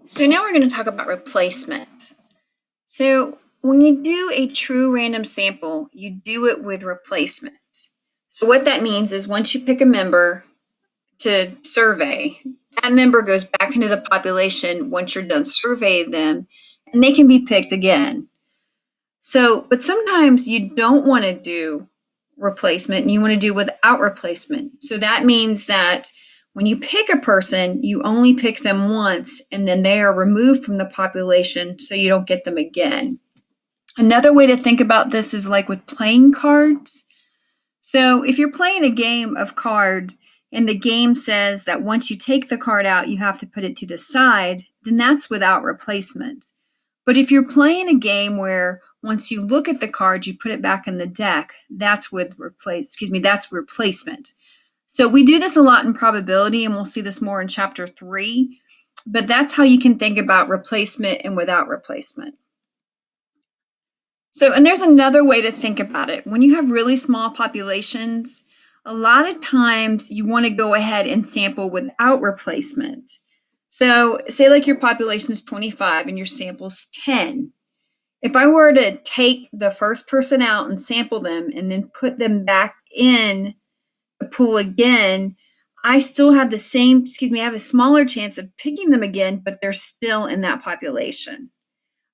So now we're going to talk about replacement. So when you do a true random sample, you do it with replacement. So what that means is once you pick a member to survey, that member goes back into the population once you're done surveying them, and they can be picked again. So, but sometimes you don't want to do replacement and you want to do without replacement. So that means that when you pick a person, you only pick them once and then they are removed from the population so you don't get them again. Another way to think about this is like with playing cards. So if you're playing a game of cards and the game says that once you take the card out, you have to put it to the side, then that's without replacement. But if you're playing a game where once you look at the card, you put it back in the deck, that's that's replacement. So we do this a lot in probability, and we'll see this more in chapter 3, but that's how you can think about replacement and without replacement. So, and there's another way to think about it. When you have really small populations, a lot of times you want to go ahead and sample without replacement. So, say like your population is 25 and your sample's 10. If I were to take the first person out and sample them and then put them back in the pool again, I still have I have a smaller chance of picking them again, but they're still in that population.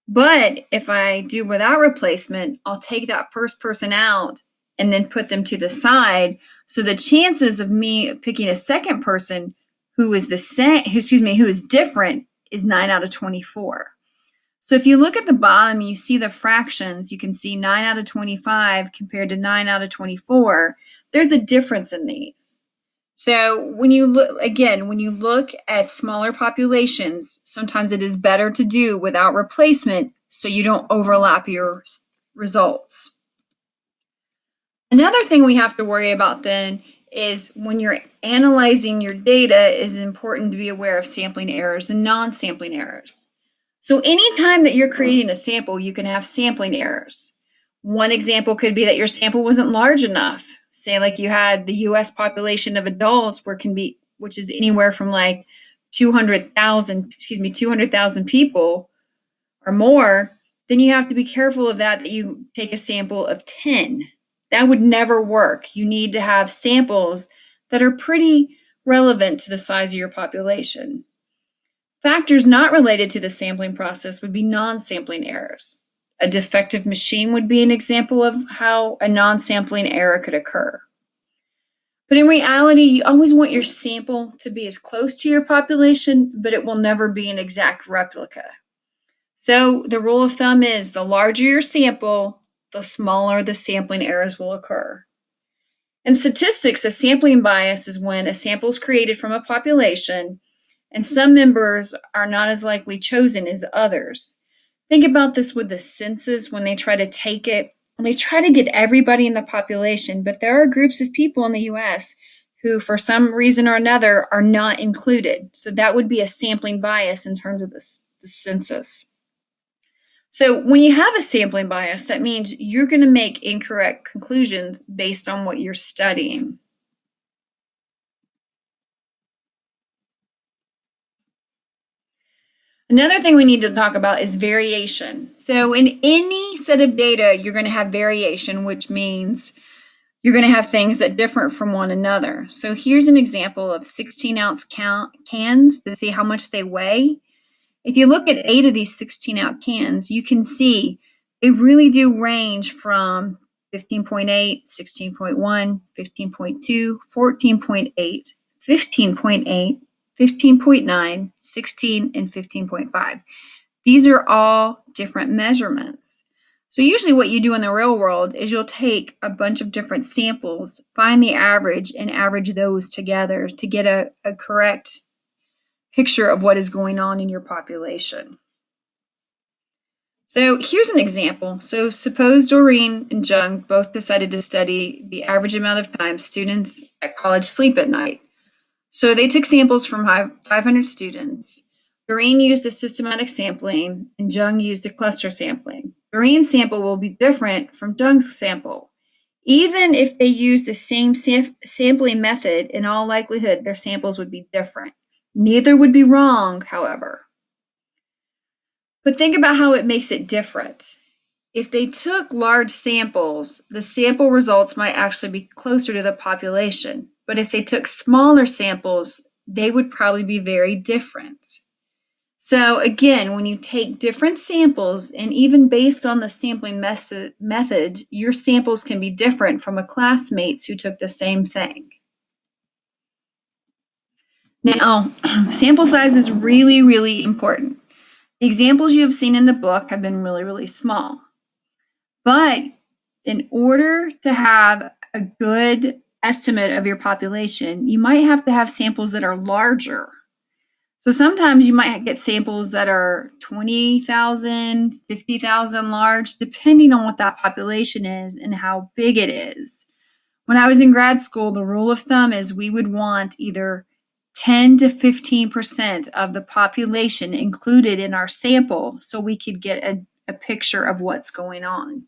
But if I do without replacement, I'll take that first person out and then put them to the side. So the chances of me picking a second person who is who is different is 9 out of 24. So if you look at the bottom, you see the fractions, you can see 9 out of 25 compared to 9 out of 24. There's a difference in these. So when you look at smaller populations, sometimes it is better to do without replacement so you don't overlap your results. Another thing we have to worry about then is when you're analyzing your data, it is important to be aware of sampling errors and non-sampling errors. So anytime that you're creating a sample, you can have sampling errors. One example could be that your sample wasn't large enough. Say like you had the US population of adults which is anywhere from like 200,000 people or more, then you have to be careful of that you take a sample of 10. That would never work. You need to have samples that are pretty relevant to the size of your population. Factors not related to the sampling process would be non-sampling errors. A defective machine would be an example of how a non-sampling error could occur. But in reality, you always want your sample to be as close to your population, but it will never be an exact replica. So the rule of thumb is the larger your sample, the smaller the sampling errors will occur. In statistics, a sampling bias is when a sample is created from a population and some members are not as likely chosen as others. Think about this with the census when they try to take it, and they try to get everybody in the population, but there are groups of people in the US who, for some reason or another, are not included. So that would be a sampling bias in terms of the census. So when you have a sampling bias, that means you're going to make incorrect conclusions based on what you're studying. Another thing we need to talk about is variation. So in any set of data, you're going to have variation, which means you're going to have things that differ from one another. So here's an example of 16-ounce cans to see how much they weigh. If you look at 8 of these 16-ounce cans, you can see they really do range from 15.8, 16.1, 15.2, 14.8, 15.8, 15.9, 16, and 15.5. These are all different measurements. So usually what you do in the real world is you'll take a bunch of different samples, find the average, and average those together to get a correct picture of what is going on in your population. So here's an example. So suppose Doreen and Jung both decided to study the average amount of time students at college sleep at night. So they took samples from 500 students. Doreen used a systematic sampling and Jung used a cluster sampling. Doreen's sample will be different from Jung's sample. Even if they use the same sampling method, in all likelihood, their samples would be different. Neither would be wrong, however. But think about how it makes it different. If they took large samples, the sample results might actually be closer to the population. But if they took smaller samples, they would probably be very different. So again, when you take different samples, and even based on the sampling method, your samples can be different from a classmates who took the same thing. Now, sample size is really, really important. The examples you have seen in the book have been really, really small. But in order to have a good estimate of your population, you might have to have samples that are larger. So sometimes you might get samples that are 20,000, 50,000 large, depending on what that population is and how big it is. When I was in grad school, the rule of thumb is we would want either 10 to 15% of the population included in our sample so we could get a picture of what's going on.